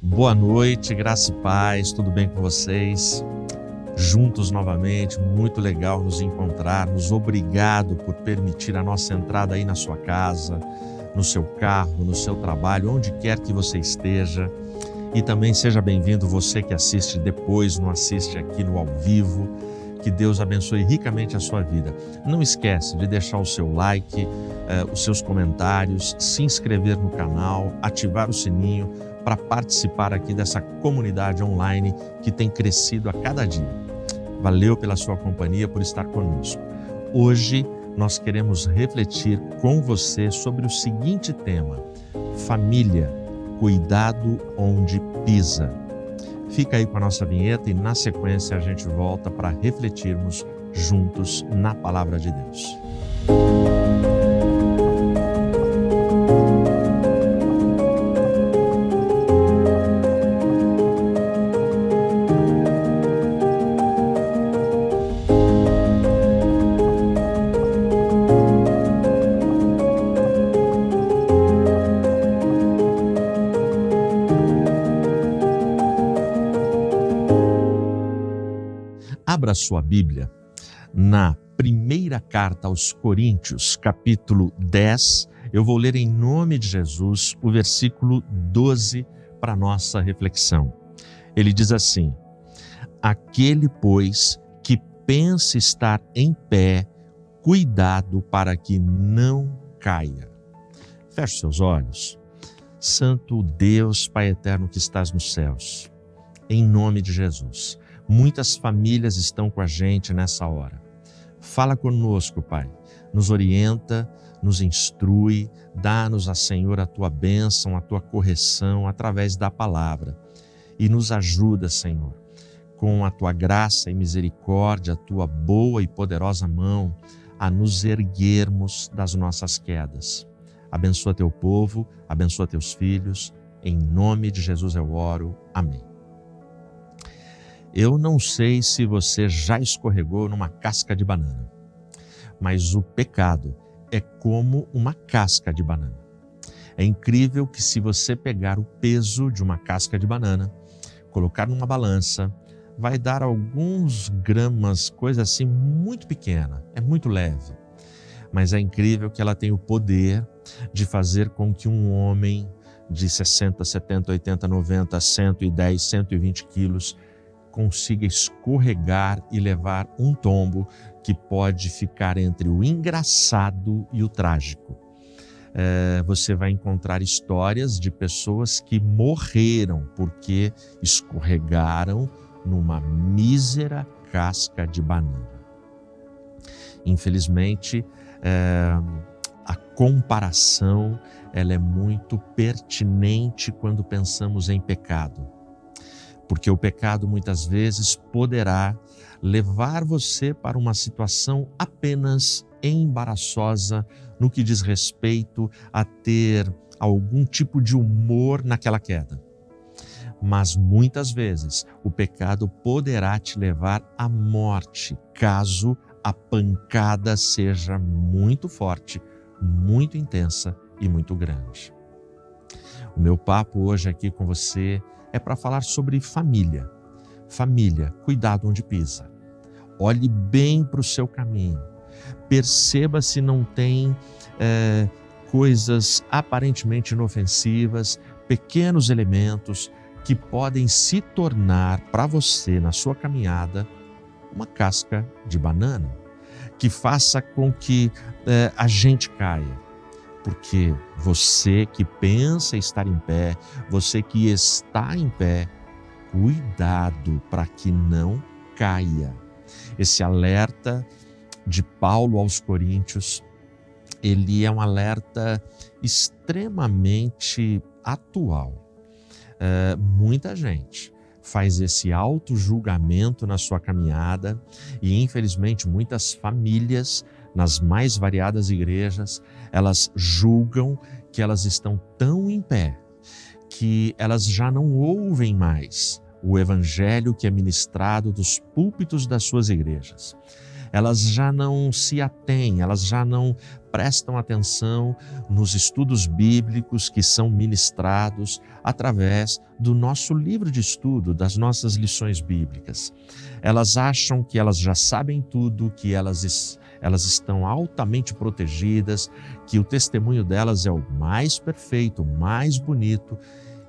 Boa noite, graça e paz, tudo bem com vocês? Juntos novamente, muito legal nos encontrarmos. Obrigado por permitir a nossa entrada aí na sua casa, no seu carro, no seu trabalho, onde quer que você esteja. E também seja bem-vindo você que assiste depois, não assiste aqui no ao vivo. Que Deus abençoe ricamente a sua vida. Não esquece de deixar o seu like, os seus comentários, se inscrever no canal, ativar o sininho para participar aqui dessa comunidade online que tem crescido a cada dia. Valeu pela sua companhia, por estar conosco. Hoje nós queremos refletir com você sobre o seguinte tema: família, cuidado onde pisa. Fica aí com a nossa vinheta e na sequência a gente volta para refletirmos juntos na Palavra de Deus. Abra sua Bíblia na primeira carta aos Coríntios, capítulo 10. Eu vou ler em nome de Jesus o versículo 12 para nossa reflexão. Ele diz assim: aquele, pois, que pensa estar em pé, cuidado para que não caia. Feche seus olhos. Santo Deus, Pai eterno que estás nos céus, em nome de Jesus. Muitas famílias estão com a gente nessa hora. Fala conosco, Pai. Nos orienta, nos instrui, dá-nos, Senhor, a Tua bênção, a Tua correção através da palavra. E nos ajuda, Senhor, com a Tua graça e misericórdia, a Tua boa e poderosa mão, a nos erguermos das nossas quedas. Abençoa Teu povo, abençoa Teus filhos. Em nome de Jesus eu oro. Amém. Eu não sei se você já escorregou numa casca de banana, mas o pecado é como uma casca de banana. É incrível que se você pegar o peso de uma casca de banana, colocar numa balança, vai dar alguns gramas, coisa assim muito pequena, é muito leve. Mas é incrível que ela tem o poder de fazer com que um homem de 60, 70, 80, 90, 110, 120 quilos consiga escorregar e levar um tombo que pode ficar entre o engraçado e o trágico. Você vai encontrar histórias de pessoas que morreram porque escorregaram numa mísera casca de banana. Infelizmente, a comparação ela é muito pertinente quando pensamos em pecado. Porque o pecado muitas vezes poderá levar você para uma situação apenas embaraçosa no que diz respeito a ter algum tipo de humor naquela queda. Mas muitas vezes o pecado poderá te levar à morte, caso a pancada seja muito forte, muito intensa e muito grande. O meu papo hoje aqui com você é para falar sobre família. Família, cuidado onde pisa. Olhe bem para o seu caminho. Perceba se não tem coisas aparentemente inofensivas, pequenos elementos que podem se tornar para você, na sua caminhada, uma casca de banana, que faça com que a gente caia. Porque você que pensa estar em pé, você que está em pé, cuidado para que não caia. Esse alerta de Paulo aos Coríntios, ele é um alerta extremamente atual. Muita gente faz esse auto-julgamento na sua caminhada e, infelizmente, muitas famílias, nas mais variadas igrejas, elas julgam que elas estão tão em pé que elas já não ouvem mais o evangelho que é ministrado dos púlpitos das suas igrejas. elas já não se atêm, elas já não prestam atenção nos estudos bíblicos que são ministrados através do nosso livro de estudo, das nossas lições bíblicas. Elas acham que elas já sabem tudo, que elas estão altamente protegidas, que o testemunho delas é o mais perfeito, o mais bonito,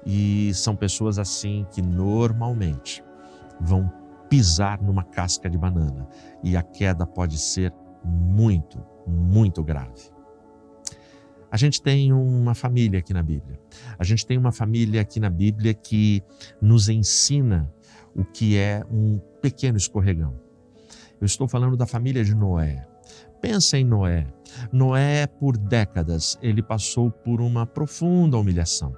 e são pessoas assim que normalmente vão pisar numa casca de banana e a queda pode ser muito, muito grave. A gente tem uma família aqui na Bíblia. A gente tem uma família aqui na Bíblia que nos ensina o que é um pequeno escorregão. Eu estou falando da família de Noé. Pensa em Noé. Noé, por décadas, ele passou por uma profunda humilhação.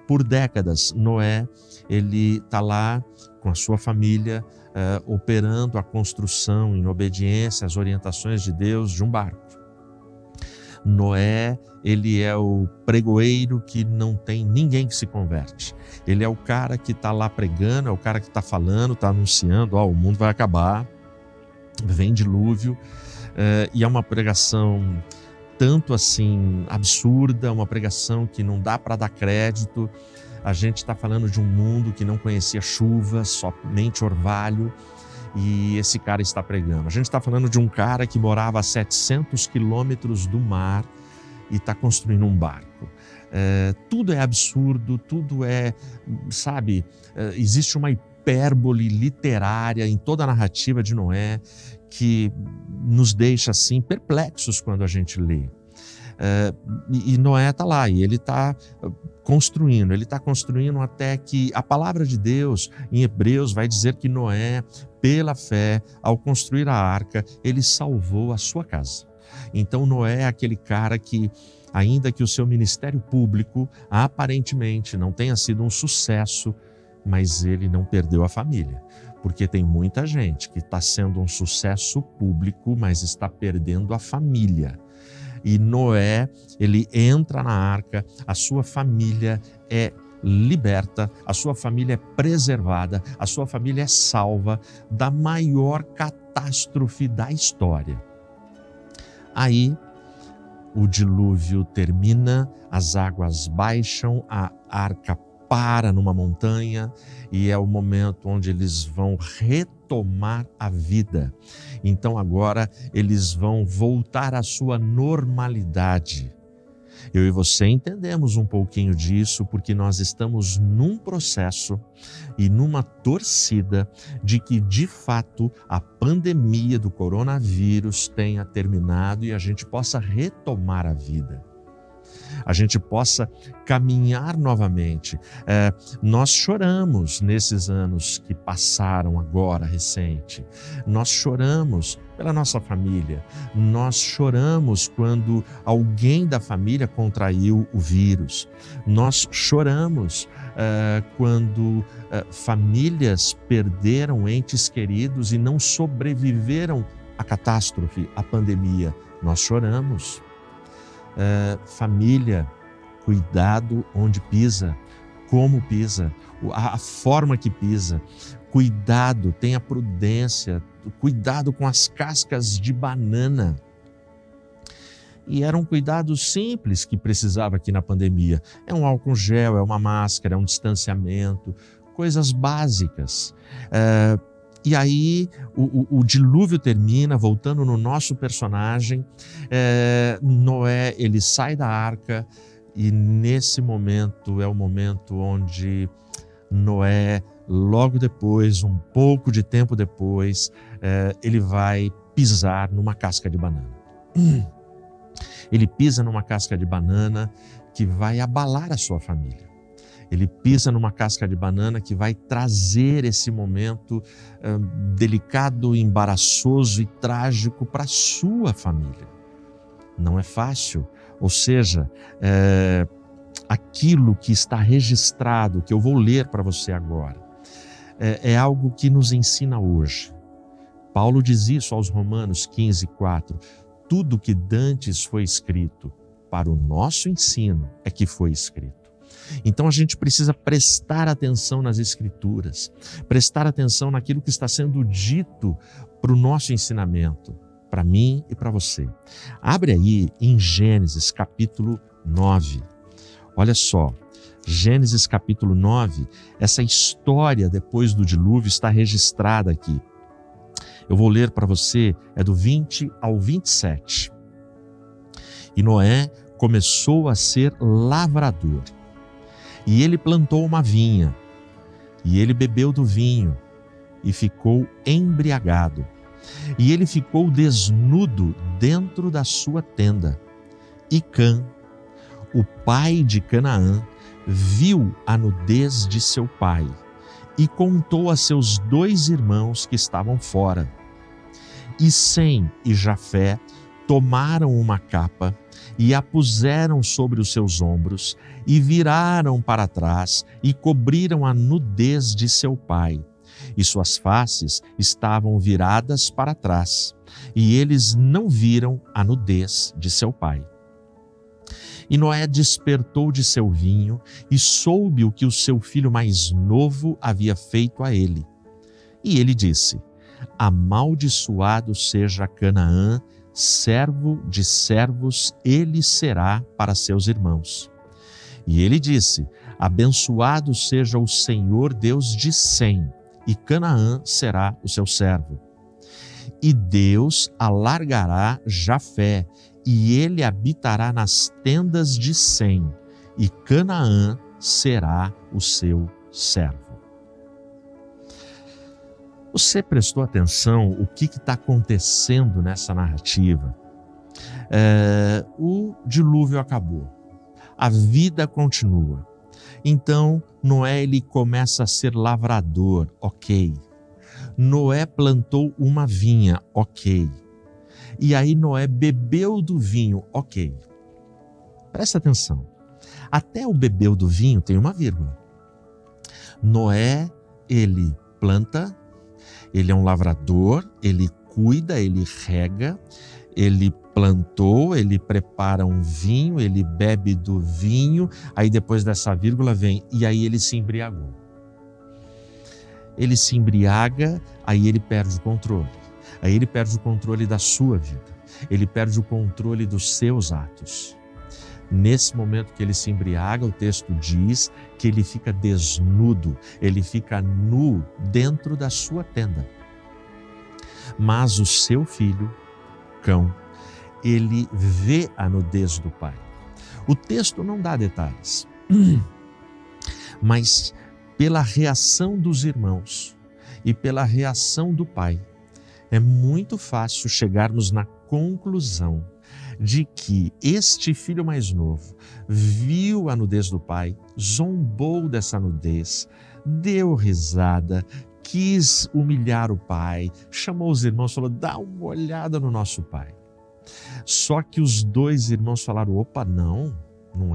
Por décadas, Noé, ele está lá com a sua família, operando a construção em obediência às orientações de Deus de um barco. Noé, ele é o pregoeiro que não tem ninguém que se converte. Ele é o cara que está lá pregando, é o cara que está falando, está anunciando, o mundo vai acabar, vem dilúvio, e é uma pregação tanto assim absurda, uma pregação que não dá para dar crédito. A gente está falando de um mundo que não conhecia chuva, somente orvalho, e esse cara está pregando. A gente está falando de um cara que morava a 700 quilômetros do mar e está construindo um barco. Tudo é absurdo, tudo é, existe uma hipérbole literária em toda a narrativa de Noé que nos deixa assim perplexos quando a gente lê. E Noé está lá e ele está construindo até que a palavra de Deus em Hebreus vai dizer que Noé, pela fé, ao construir a arca, ele salvou a sua casa. Então Noé é aquele cara que, ainda que o seu ministério público aparentemente não tenha sido um sucesso, mas ele não perdeu a família. Porque tem muita gente que está sendo um sucesso público, mas está perdendo a família. E Noé, ele entra na arca, a sua família é liberta, a sua família é preservada, a sua família é salva da maior catástrofe da história. Aí, o dilúvio termina, as águas baixam, a arca para numa montanha e é o momento onde eles vão retomar a vida. Então agora eles vão voltar à sua normalidade. Eu e você entendemos um pouquinho disso porque nós estamos num processo e numa torcida de que, de fato, a pandemia do coronavírus tenha terminado e a gente possa retomar a vida. A gente possa caminhar novamente. Nós choramos nesses anos que passaram agora, recente. Nós choramos pela nossa família. Nós choramos quando alguém da família contraiu o vírus. Nós choramos quando famílias perderam entes queridos e não sobreviveram à catástrofe, à pandemia. Nós choramos. Família, cuidado onde pisa, como pisa, a forma que pisa. Cuidado, tenha prudência, cuidado com as cascas de banana. E era um cuidado simples que precisava aqui na pandemia. É um álcool gel, é uma máscara, é um distanciamento, coisas básicas. E aí o dilúvio termina, voltando no nosso personagem, Noé, ele sai da arca e nesse momento é o momento onde Noé, logo depois, um pouco de tempo depois, ele vai pisar numa casca de banana. Ele pisa numa casca de banana que vai abalar a sua família. Ele pisa numa casca de banana que vai trazer esse momento delicado, embaraçoso e trágico para a sua família. Não é fácil. Ou seja, aquilo que está registrado, que eu vou ler para você agora, é algo que nos ensina hoje. Paulo diz isso aos Romanos 15:4. Tudo que dantes foi escrito, para o nosso ensino é que foi escrito. Então a gente precisa prestar atenção nas Escrituras, prestar atenção naquilo que está sendo dito para o nosso ensinamento. para mim e para você. Abre aí em Gênesis capítulo 9. Olha só, Gênesis capítulo 9, essa história depois do dilúvio está registrada aqui. Eu vou ler para você, é do 20 ao 27. E Noé começou a ser lavrador, e ele plantou uma vinha, e ele bebeu do vinho, e ficou embriagado. E ele ficou desnudo dentro da sua tenda. E Cã, o pai de Canaã, viu a nudez de seu pai e contou a seus 2 irmãos que estavam fora. E Sem e Jafé tomaram uma capa e a puseram sobre os seus ombros e viraram para trás e cobriram a nudez de seu pai. E suas faces estavam viradas para trás, e eles não viram a nudez de seu pai. E Noé despertou de seu vinho e soube o que o seu filho mais novo havia feito a ele. E ele disse: amaldiçoado seja Canaã, servo de servos ele será para seus irmãos. E ele disse: abençoado seja o Senhor Deus de Sem, e Canaã será o seu servo. E Deus alargará Jafé, e ele habitará nas tendas de Sem, e Canaã será o seu servo. Você prestou atenção o que está acontecendo nessa narrativa? O dilúvio acabou, a vida continua. Então Noé ele começa a ser lavrador, ok. Noé plantou uma vinha, ok. E aí Noé bebeu do vinho, ok. Presta atenção, até o bebeu do vinho tem uma vírgula. Noé, ele planta, ele é um lavrador, ele cuida, ele rega, ele plantou, ele prepara um vinho, ele bebe do vinho, aí depois dessa vírgula vem, e aí ele se embriagou. Ele se embriaga, aí ele perde o controle. Aí ele perde o controle da sua vida, ele perde o controle dos seus atos. Nesse momento que ele se embriaga, o texto diz que ele fica desnudo, ele fica nu dentro da sua tenda. Mas o seu filho, Cão, ele vê a nudez do pai. O texto não dá detalhes, mas pela reação dos irmãos e pela reação do pai, é muito fácil chegarmos na conclusão de que este filho mais novo viu a nudez do pai, zombou dessa nudez, deu risada, quis humilhar o pai, chamou os irmãos e falou: dá uma olhada no nosso pai. Só que os 2 irmãos falaram: opa, não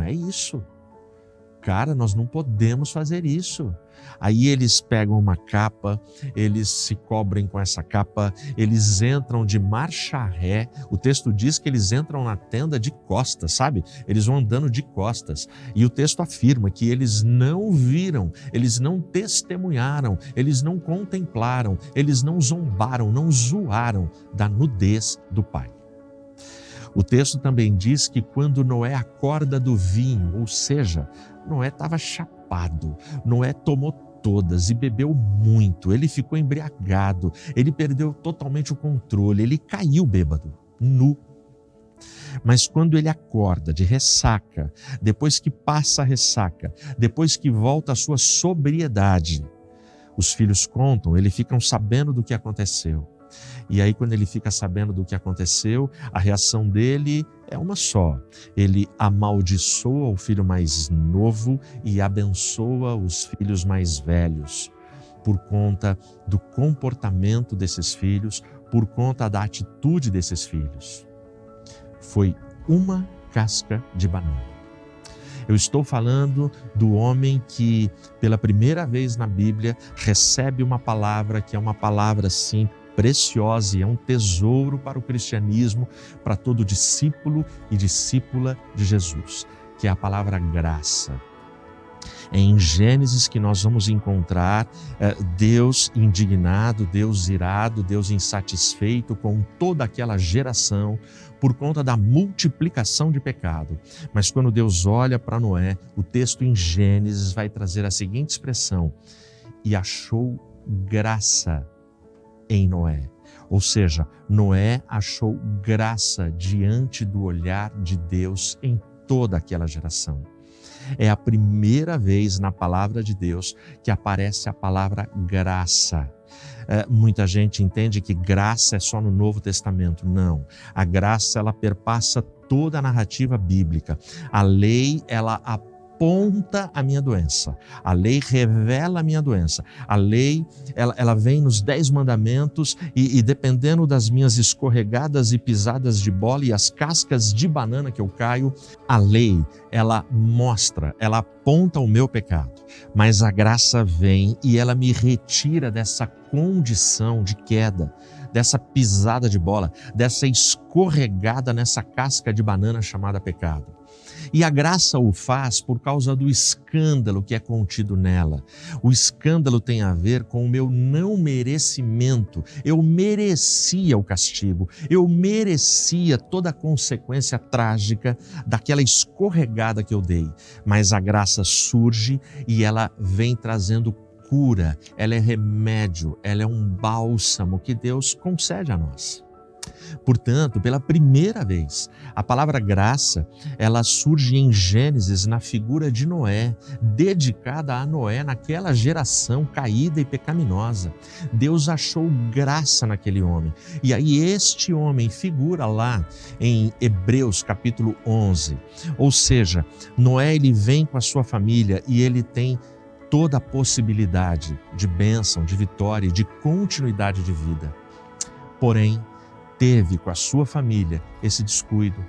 é isso. Cara, nós não podemos fazer isso. Aí eles pegam uma capa, eles se cobrem com essa capa, eles entram de marcha ré. O texto diz que eles entram na tenda de costas, sabe? Eles vão andando de costas. E o texto afirma que eles não viram, eles não testemunharam, eles não contemplaram, eles não zombaram, não zoaram da nudez do pai. O texto também diz que quando Noé acorda do vinho, ou seja, Noé estava chapado, Noé tomou todas e bebeu muito, ele ficou embriagado, ele perdeu totalmente o controle, ele caiu bêbado, nu. Mas quando ele acorda de ressaca, depois que passa a ressaca, depois que volta à sua sobriedade, os filhos contam, eles ficam sabendo do que aconteceu. E aí, quando ele fica sabendo do que aconteceu, a reação dele é uma só. Ele amaldiçoa o filho mais novo e abençoa os filhos mais velhos, por conta do comportamento desses filhos, por conta da atitude desses filhos. Foi uma casca de banana. Eu estou falando do homem que, pela primeira vez na Bíblia, recebe uma palavra que é uma palavra, sim, preciosa e é um tesouro para o cristianismo, para todo discípulo e discípula de Jesus, que é a palavra graça. É em Gênesis que nós vamos encontrar Deus indignado, Deus irado, Deus insatisfeito com toda aquela geração por conta da multiplicação de pecado. Mas quando Deus olha para Noé, o texto em Gênesis vai trazer a seguinte expressão: e achou graça em Noé. Ou seja, Noé achou graça diante do olhar de Deus em toda aquela geração. É a primeira vez na palavra de Deus que aparece a palavra graça. Muita gente entende que graça é só no Novo Testamento. Não. A graça, ela perpassa toda a narrativa bíblica. A lei, ela aponta a minha doença. A lei revela a minha doença. A lei, ela vem nos 10 mandamentos e dependendo das minhas escorregadas e pisadas de bola e as cascas de banana que eu caio, a lei, ela mostra, ela aponta o meu pecado. Mas a graça vem e ela me retira dessa condição de queda, dessa pisada de bola, dessa escorregada nessa casca de banana chamada pecado. E a graça o faz por causa do escândalo que é contido nela. O escândalo tem a ver com o meu não merecimento. Eu merecia o castigo, eu merecia toda a consequência trágica daquela escorregada que eu dei. Mas a graça surge e ela vem trazendo cura, ela é remédio, ela é um bálsamo que Deus concede a nós. Portanto, pela primeira vez, a palavra graça, ela surge em Gênesis na figura de Noé, dedicada a Noé naquela geração caída e pecaminosa. Deus achou graça naquele homem. E aí este homem figura lá em Hebreus capítulo 11. Ou seja, Noé, ele vem com a sua família e ele tem toda a possibilidade de bênção, de vitória e de continuidade de vida. Porém, teve com a sua família esse descuido,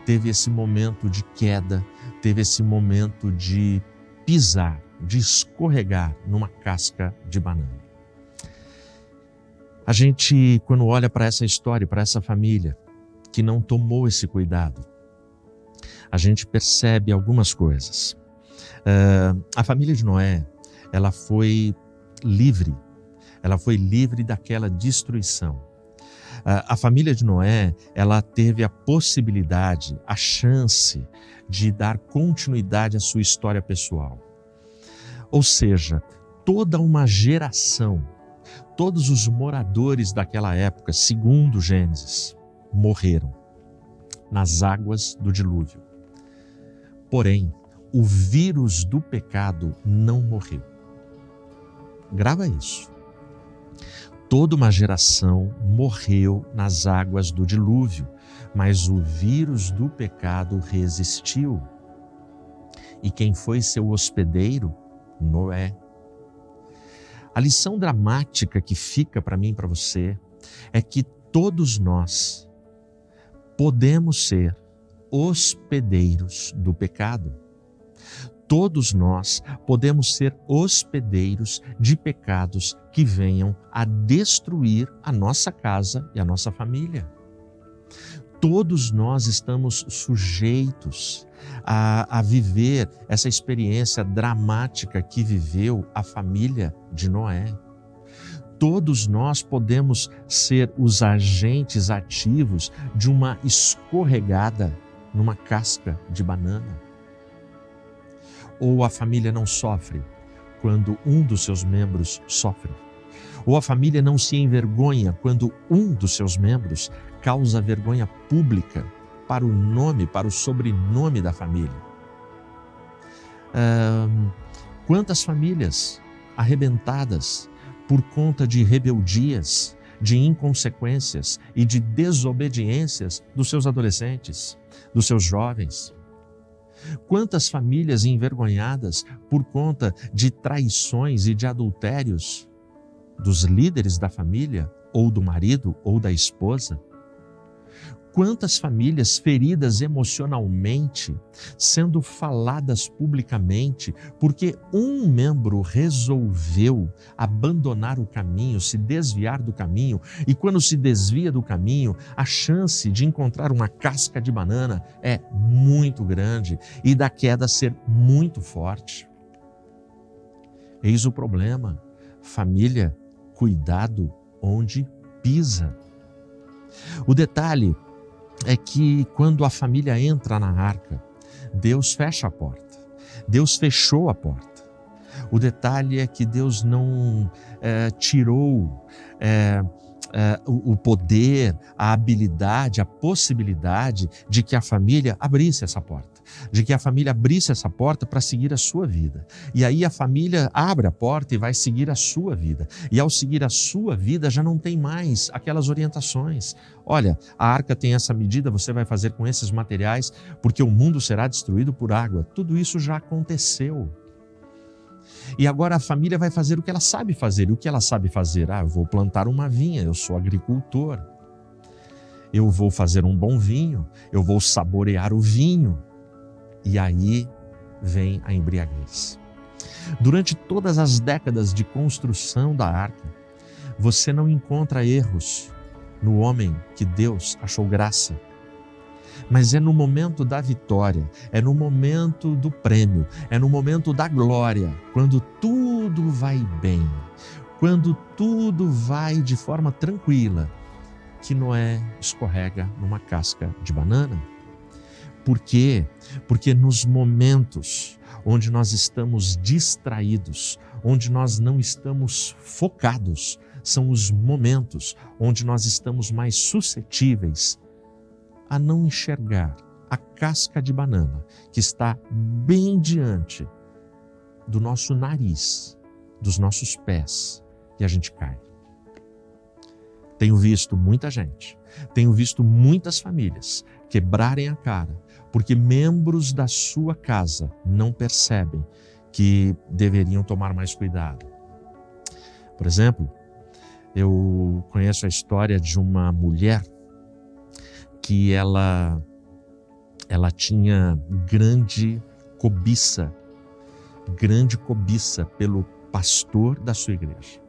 teve esse momento de queda, teve esse momento de pisar, de escorregar numa casca de banana. A gente, quando olha para essa história, para essa família que não tomou esse cuidado, a gente percebe algumas coisas. A família de Noé, ela foi livre daquela destruição. A família de Noé, ela teve a possibilidade, a chance de dar continuidade à sua história pessoal. Ou seja, toda uma geração, todos os moradores daquela época, segundo Gênesis, morreram nas águas do dilúvio. Porém, o vírus do pecado não morreu. Grava isso. Toda uma geração morreu nas águas do dilúvio, mas o vírus do pecado resistiu. E quem foi seu hospedeiro? Noé. A lição dramática que fica para mim e para você é que todos nós podemos ser hospedeiros do pecado. Todos nós podemos ser hospedeiros de pecados que venham a destruir a nossa casa e a nossa família. Todos nós estamos sujeitos a viver essa experiência dramática que viveu a família de Noé. Todos nós podemos ser os agentes ativos de uma escorregada numa casca de banana. Ou a família não sofre quando um dos seus membros sofre. Ou a família não se envergonha quando um dos seus membros causa vergonha pública para o nome, para o sobrenome da família. Quantas famílias arrebentadas por conta de rebeldias, de inconsequências e de desobediências dos seus adolescentes, dos seus jovens. Quantas famílias envergonhadas por conta de traições e de adultérios dos líderes da família, ou do marido, ou da esposa? Quantas famílias feridas emocionalmente, sendo faladas publicamente, porque um membro resolveu abandonar o caminho, se desviar do caminho, e quando se desvia do caminho, a chance de encontrar uma casca de banana é muito grande e da queda ser muito forte. Eis o problema. Família, cuidado onde pisa. O detalhe é que quando a família entra na arca, Deus fecha a porta. Deus fechou a porta. O detalhe é que Deus não tirou o poder, a habilidade, a possibilidade de que a família abrisse essa porta, de que a família abrisse essa porta para seguir a sua vida. E aí a família abre a porta e vai seguir a sua vida. E ao seguir a sua vida já não tem mais aquelas orientações. Olha, a arca tem essa medida, você vai fazer com esses materiais, porque o mundo será destruído por água. Tudo isso já aconteceu. E agora a família vai fazer o que ela sabe fazer. E o que ela sabe fazer? Eu vou plantar uma vinha, eu sou agricultor. Eu vou fazer um bom vinho, eu vou saborear o vinho. E aí vem a embriaguez. Durante todas as décadas de construção da arca, você não encontra erros no homem que Deus achou graça. Mas é no momento da vitória, é no momento do prêmio, é no momento da glória, quando tudo vai bem, quando tudo vai de forma tranquila, que Noé escorrega numa casca de banana. Por quê? Porque nos momentos onde nós estamos distraídos, onde nós não estamos focados, são os momentos onde nós estamos mais suscetíveis a não enxergar a casca de banana que está bem diante do nosso nariz, dos nossos pés, e a gente cai. Tenho visto muita gente, tenho visto muitas famílias quebrarem a cara porque membros da sua casa não percebem que deveriam tomar mais cuidado. Por exemplo, eu conheço a história de uma mulher que ela tinha grande cobiça pelo pastor da sua igreja.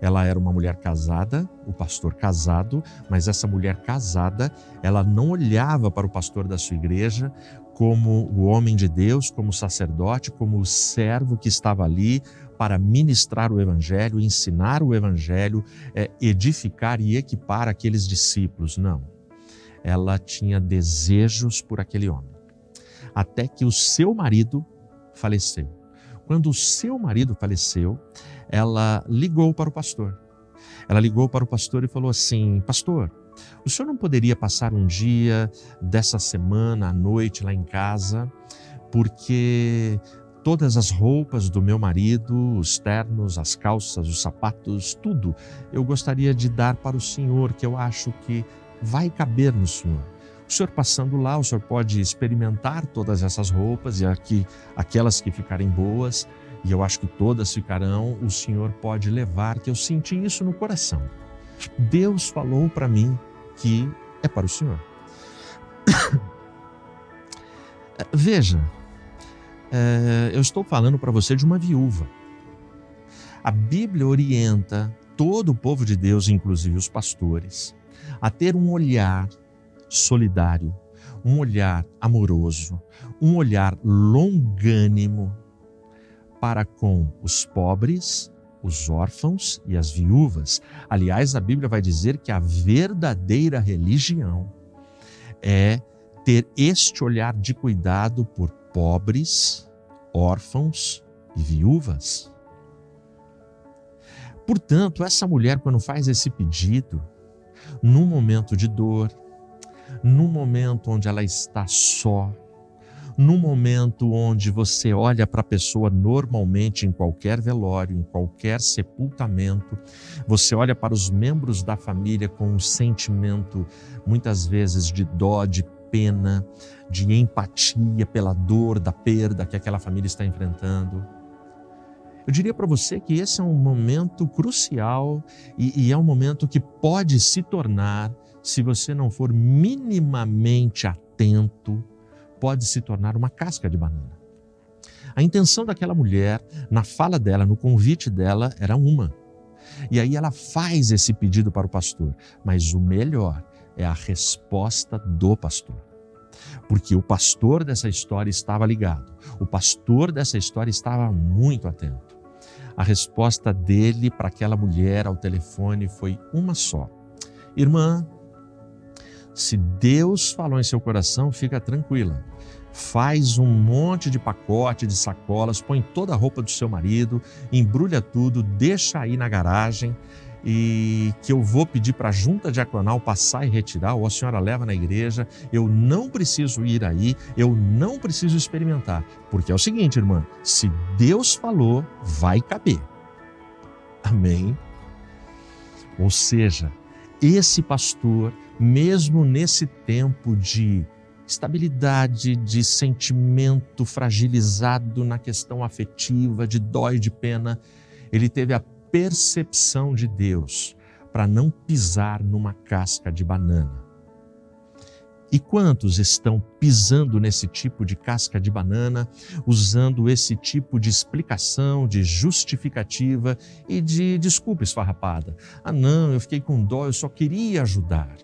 Ela era uma mulher casada, o pastor casado, mas essa mulher casada, ela não olhava para o pastor da sua igreja como o homem de Deus, como o sacerdote, como o servo que estava ali para ministrar o evangelho, ensinar o evangelho, edificar e equipar aqueles discípulos. Não. Ela tinha desejos por aquele homem. Até que o seu marido faleceu. Quando o seu marido faleceu, ela ligou para o pastor. Ela ligou para o pastor e falou assim: pastor, o senhor não poderia passar um dia dessa semana à noite lá em casa, porque todas as roupas do meu marido, os ternos, as calças, os sapatos, tudo, eu gostaria de dar para o senhor, que eu acho que vai caber no senhor. O senhor passando lá, o senhor pode experimentar todas essas roupas e aquelas que ficarem boas, e eu acho que todas ficarão, o senhor pode levar, que eu senti isso no coração. Deus falou para mim que é para o senhor. Veja, eu estou falando para você de uma viúva. A Bíblia orienta todo o povo de Deus, inclusive os pastores, a ter um olhar solidário, um olhar amoroso, um olhar longânimo para com os pobres, os órfãos e as viúvas. Aliás, a Bíblia vai dizer que a verdadeira religião é ter este olhar de cuidado por pobres, órfãos e viúvas. Portanto, essa mulher, quando faz esse pedido, num momento de dor, num momento onde ela está só, num momento onde você olha para a pessoa normalmente em qualquer velório, em qualquer sepultamento, você olha para os membros da família com um sentimento, muitas vezes, de dó, de pena, de empatia pela dor da perda que aquela família está enfrentando. Eu diria para você que esse é um momento crucial e é um momento que pode se tornar, se você não for minimamente atento, pode se tornar uma casca de banana. A intenção daquela mulher, na fala dela, no convite dela, era uma. E aí ela faz esse pedido para o pastor. Mas o melhor é a resposta do pastor. Porque o pastor dessa história estava ligado. O pastor dessa história estava muito atento. A resposta dele para aquela mulher ao telefone foi uma só: irmã, se Deus falou em seu coração, fica tranquila. Faz um monte de pacote, de sacolas, põe toda a roupa do seu marido, embrulha tudo, deixa aí na garagem e que eu vou pedir para a junta diaconal passar e retirar, ou a senhora leva na igreja. Eu não preciso ir aí, eu não preciso experimentar. Porque é o seguinte, irmã, se Deus falou, vai caber. Amém? Ou seja, esse pastor, mesmo nesse tempo de estabilidade, de sentimento fragilizado na questão afetiva, de dó e de pena, ele teve a percepção de Deus para não pisar numa casca de banana. E quantos estão pisando nesse tipo de casca de banana, usando esse tipo de explicação, de justificativa e de desculpa esfarrapada? Ah não, eu fiquei com dó, eu só queria ajudar.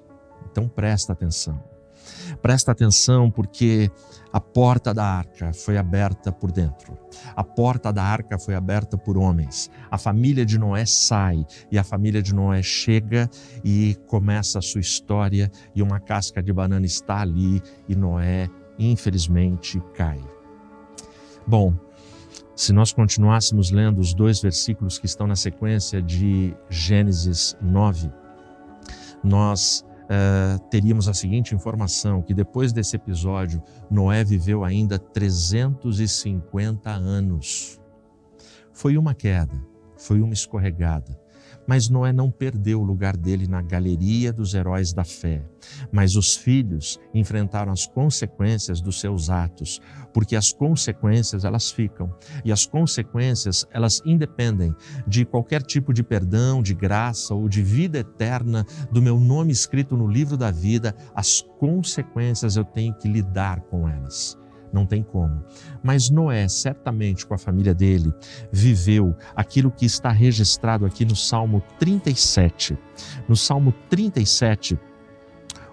Então presta atenção. Presta atenção, porque a porta da arca foi aberta por dentro. A porta da arca foi aberta por homens. A família de Noé sai e a família de Noé chega e começa a sua história e uma casca de banana está ali e Noé, infelizmente, cai. Bom, se nós continuássemos lendo os 2 versículos que estão na sequência de Gênesis 9, nós teríamos a seguinte informação, que depois desse episódio, Noé viveu ainda 350 anos. Foi uma queda, foi uma escorregada, mas Noé não perdeu o lugar dele na galeria dos heróis da fé. Mas os filhos enfrentaram as consequências dos seus atos, porque as consequências elas ficam, e as consequências elas independem de qualquer tipo de perdão, de graça ou de vida eterna do meu nome escrito no livro da vida. As consequências eu tenho que lidar com elas. Não tem como. Mas Noé, certamente com a família dele, viveu aquilo que está registrado aqui no Salmo 37. No Salmo 37,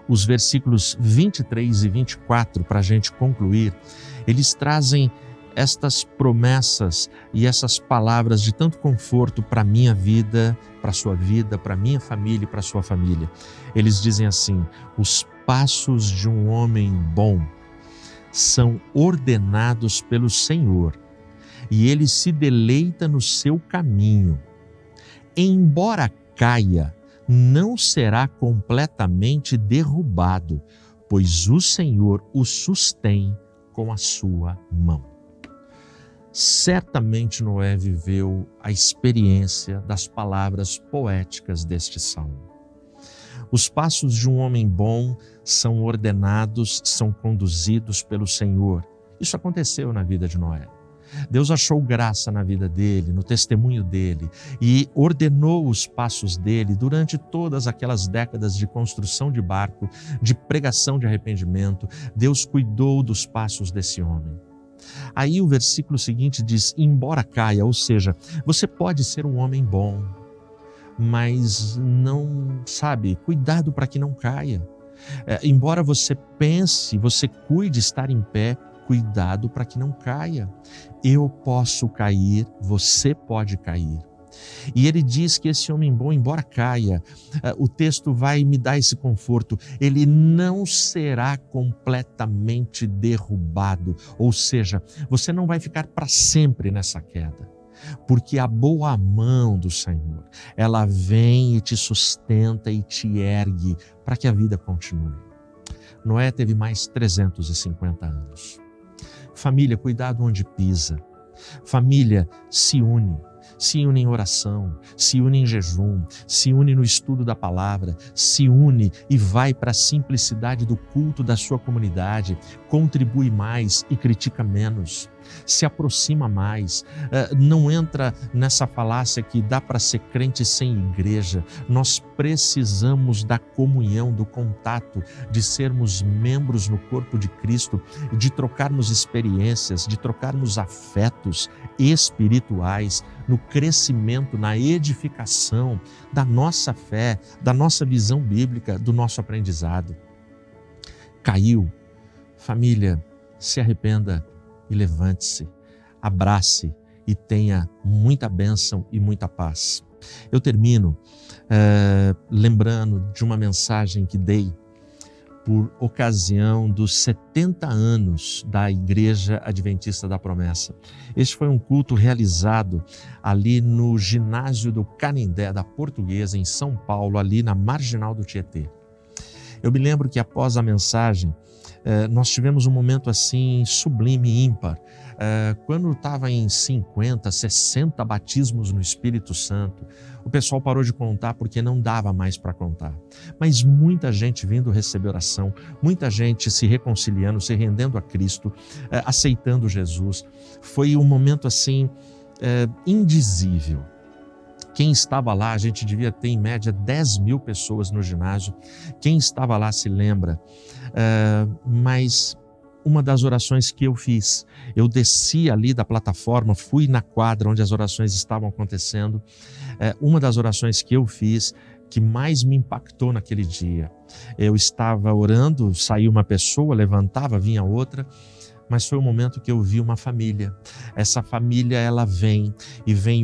os versículos 23 e 24, para a gente concluir, eles trazem estas promessas e essas palavras de tanto conforto para a minha vida, para a sua vida, para a minha família e para a sua família. Eles dizem assim: os passos de um homem bom são ordenados pelo Senhor, e ele se deleita no seu caminho. Embora caia, não será completamente derrubado, pois o Senhor o sustém com a sua mão. Certamente Noé viveu a experiência das palavras poéticas deste salmo. Os passos de um homem bom são ordenados, são conduzidos pelo Senhor. Isso aconteceu na vida de Noé. Deus achou graça na vida dele, no testemunho dele, e ordenou os passos dele durante todas aquelas décadas de construção de barco, de pregação de arrependimento. Deus cuidou dos passos desse homem. Aí o versículo seguinte diz: embora caia, ou seja, você pode ser um homem bom, mas não, cuidado para que não caia. Embora você pense, você cuide estar em pé, cuidado para que não caia. Eu posso cair, você pode cair. E ele diz que esse homem bom, embora caia, o texto vai me dar esse conforto, ele não será completamente derrubado. Ou seja, você não vai ficar para sempre nessa queda. Porque a boa mão do Senhor, ela vem e te sustenta e te ergue para que a vida continue. Noé teve mais 350 anos. Família, cuidado onde pisa. Família, se une em oração, se une em jejum, se une no estudo da palavra, se une e vai para a simplicidade do culto da sua comunidade, contribui mais e critica menos, se aproxima mais, não entra nessa falácia que dá para ser crente sem igreja. Nós precisamos da comunhão, do contato, de sermos membros no corpo de Cristo, de trocarmos experiências, de trocarmos afetos espirituais, no crescimento, na edificação da nossa fé, da nossa visão bíblica, do nosso aprendizado. Caiu, família, se arrependa e levante-se, abrace e tenha muita bênção e muita paz. Eu termino lembrando de uma mensagem que dei por ocasião dos 70 anos da Igreja Adventista da Promessa. Este foi um culto realizado ali no ginásio do Canindé da Portuguesa, em São Paulo, ali na marginal do Tietê. Eu me lembro que após a mensagem, nós tivemos um momento assim sublime e ímpar. Quando estava em 50, 60 batismos no Espírito Santo, o pessoal parou de contar porque não dava mais para contar. Mas muita gente vindo receber oração, muita gente se reconciliando, se rendendo a Cristo, aceitando Jesus. Foi um momento assim indizível. Quem estava lá, a gente devia ter em média 10 mil pessoas no ginásio. Quem estava lá se lembra. Mas uma das orações que eu fiz, eu desci ali da plataforma, fui na quadra onde as orações estavam acontecendo. Uma das orações que eu fiz, que mais me impactou naquele dia, eu estava orando, saiu uma pessoa, levantava, vinha outra, mas foi o momento que eu vi uma família. Essa família, ela vem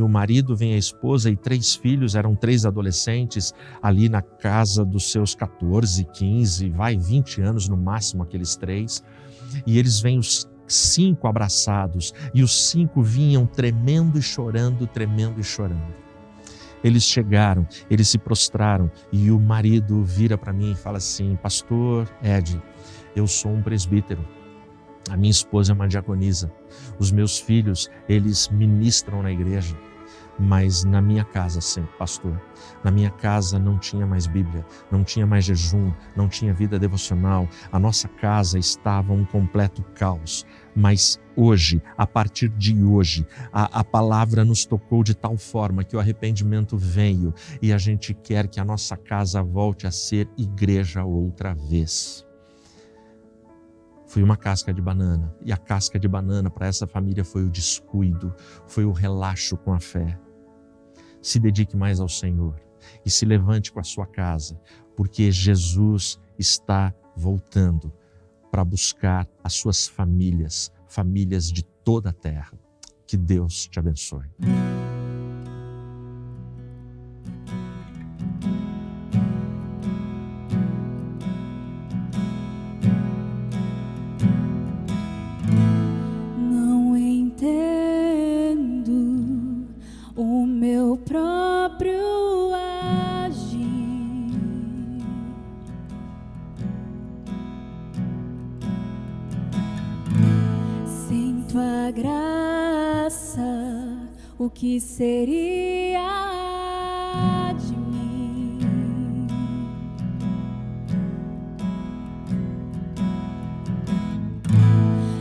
o marido, vem a esposa e 3 filhos, eram 3 adolescentes, ali na casa dos seus 14, 15, 20 anos no máximo, aqueles 3. E eles vêm os 5 abraçados, e os 5 vinham tremendo e chorando, tremendo e chorando. Eles chegaram, eles se prostraram, e o marido vira para mim e fala assim: Pastor Ed, eu sou um presbítero. A minha esposa é uma diaconisa. Os meus filhos, eles ministram na igreja. Mas na minha casa, sempre, pastor, na minha casa não tinha mais Bíblia, não tinha mais jejum, não tinha vida devocional. A nossa casa estava um completo caos. Mas hoje, a partir de hoje, a palavra nos tocou de tal forma que o arrependimento veio e a gente quer que a nossa casa volte a ser igreja outra vez. Foi uma casca de banana, e a casca de banana para essa família foi o descuido, foi o relaxo com a fé. Se dedique mais ao Senhor e se levante com a sua casa, porque Jesus está voltando para buscar as suas famílias, famílias de toda a terra. Que Deus te abençoe. O que seria de mim?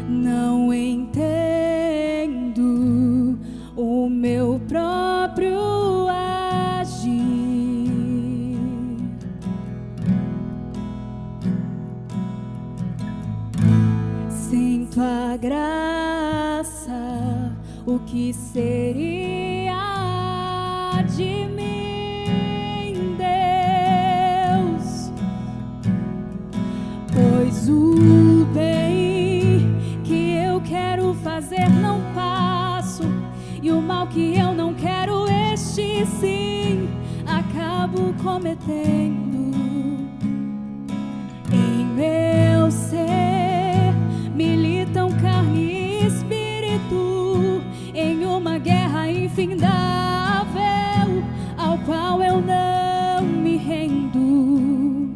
Não entendo o meu próprio agir. Sem tua graça, o que seria de mim, Deus? Pois o bem que eu quero fazer não faço, e o mal que eu não quero, este sim acabo cometendo. Em meu ser militam carne e espírito, em uma guerra infindável, ao qual eu não me rendo.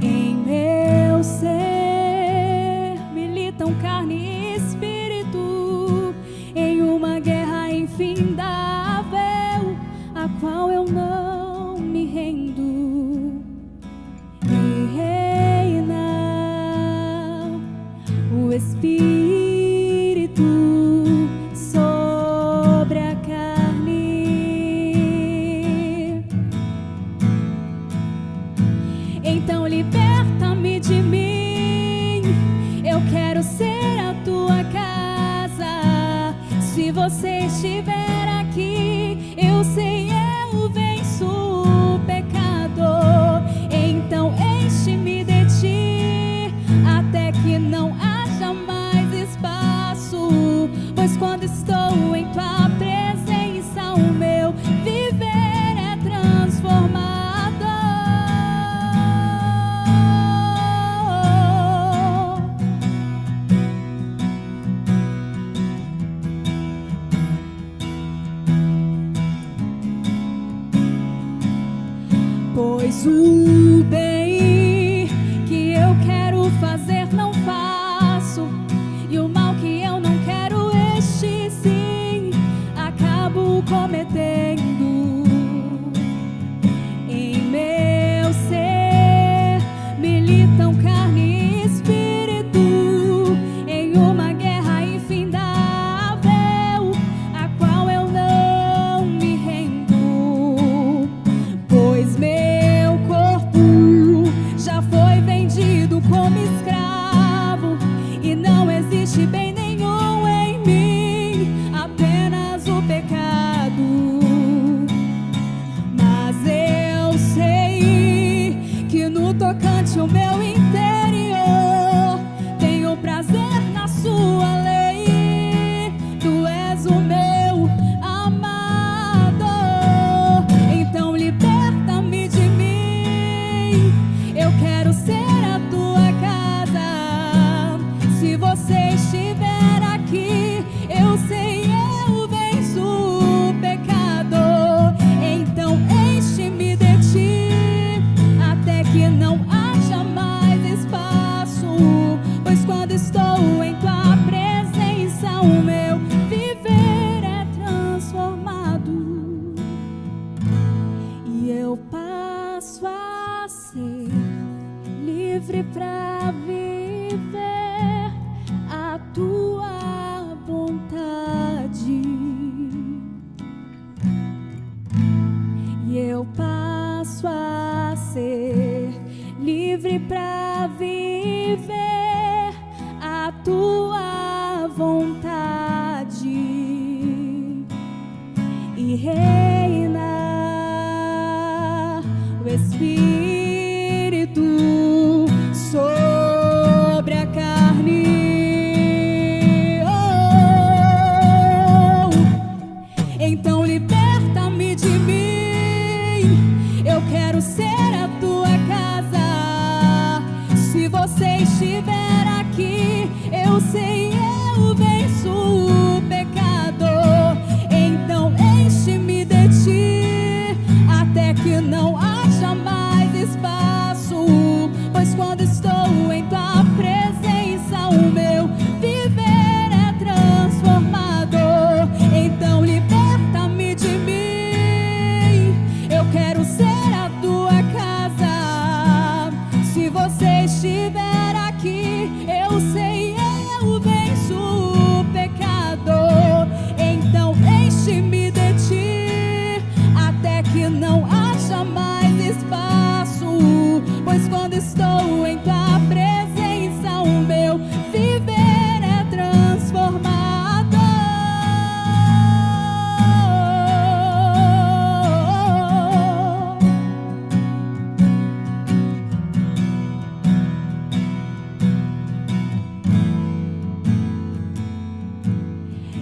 Em meu ser militam carne e espírito, em uma guerra infindável, a qual eu não me rendo. pois o bem que eu quero fazer não faço, e o mal que eu não quero, este sim acabo cometendo. Em meu ser militam carne e espírito, em uma guerra infindável, a qual eu não me rendo, pois meu corpo já foi vendido como escravo, e não existe bem nenhum em mim, apenas o pecado. Mas eu sei que no tocante ao meu interior tenho prazer na sua lei. Tu és o meu amado, então liberta-me de mim. Eu quero ser a tua casa. Se você estiver aqui, eu sei, eu venço o pecado. Então enche-me de ti, até que não haja mais espaço, pois quando estou em tua presença, o meu viver é transformado, e eu passo a ser livre para viver a tua vontade. E eu passo a ser livre para viver a tua vontade e reinar o Espírito sobre a carne. Então liberta-me de mim. Eu quero ser a tua casa. Se você estiver aqui, eu sei, eu venço o pecado. Então enche-me de ti, até que não haja mais espaço, pois quando estou em tua presença, o meu viver é transformado. Então liberta-me de mim. Eu quero ser a tua casa. Se você estiver aqui, eu sei, eu venço o pecado. Então enche-me de ti, até que não haja mais espaço, pois quando estou em tua presença, o meu viver é transformado.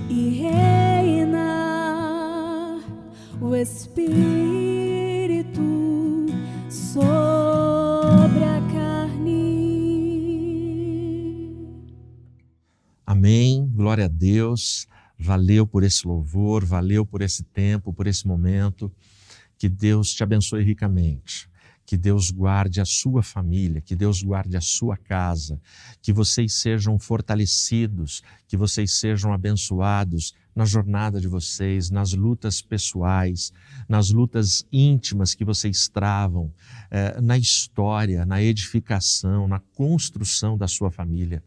E reina o Espírito sobre a carne. Amém, glória a Deus. Valeu por esse louvor, valeu por esse tempo, por esse momento. Que Deus te abençoe ricamente. Que Deus guarde a sua família, que Deus guarde a sua casa, que vocês sejam fortalecidos, que vocês sejam abençoados na jornada de vocês, nas lutas pessoais, nas lutas íntimas que vocês travam, na história, na edificação, na construção da sua família.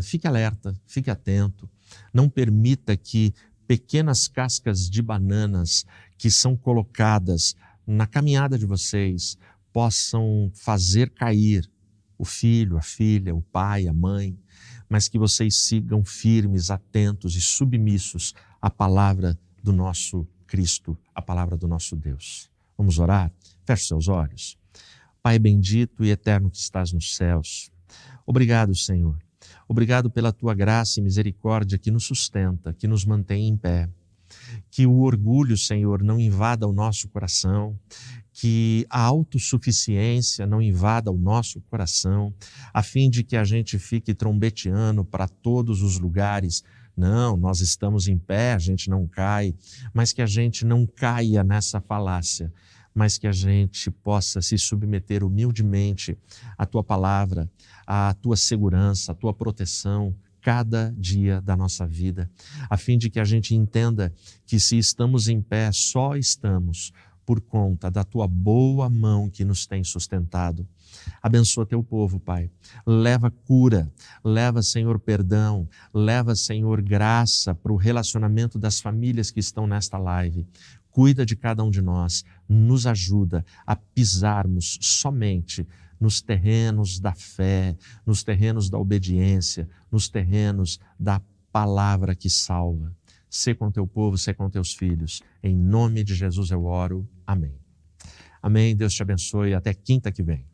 Fique alerta, fique atento, não permita que pequenas cascas de bananas que são colocadas na caminhada de vocês possam fazer cair o filho, a filha, o pai, a mãe, mas que vocês sigam firmes, atentos e submissos à palavra do nosso Cristo, à palavra do nosso Deus. Vamos orar? Feche seus olhos. Pai bendito e eterno que estás nos céus, obrigado, Senhor. Obrigado pela tua graça e misericórdia que nos sustenta, que nos mantém em pé. Que o orgulho, Senhor, não invada o nosso coração, que a autossuficiência não invada o nosso coração, a fim de que a gente fique trombeteando para todos os lugares. Não, nós estamos em pé, a gente não cai, mas que a gente não caia nessa falácia, mas que a gente possa se submeter humildemente à Tua palavra, à Tua segurança, à Tua proteção, cada dia da nossa vida, a fim de que a gente entenda que se estamos em pé, só estamos por conta da Tua boa mão que nos tem sustentado. Abençoa Teu povo, Pai. Leva cura, leva, Senhor, perdão, leva, Senhor, graça para o relacionamento das famílias que estão nesta live. Cuida de cada um de nós, nos ajuda a pisarmos somente nos terrenos da fé, nos terrenos da obediência, nos terrenos da palavra que salva. Sê com Teu povo, sê com Teus filhos. Em nome de Jesus eu oro. Amém. Amém. Deus te abençoe. Até quinta que vem.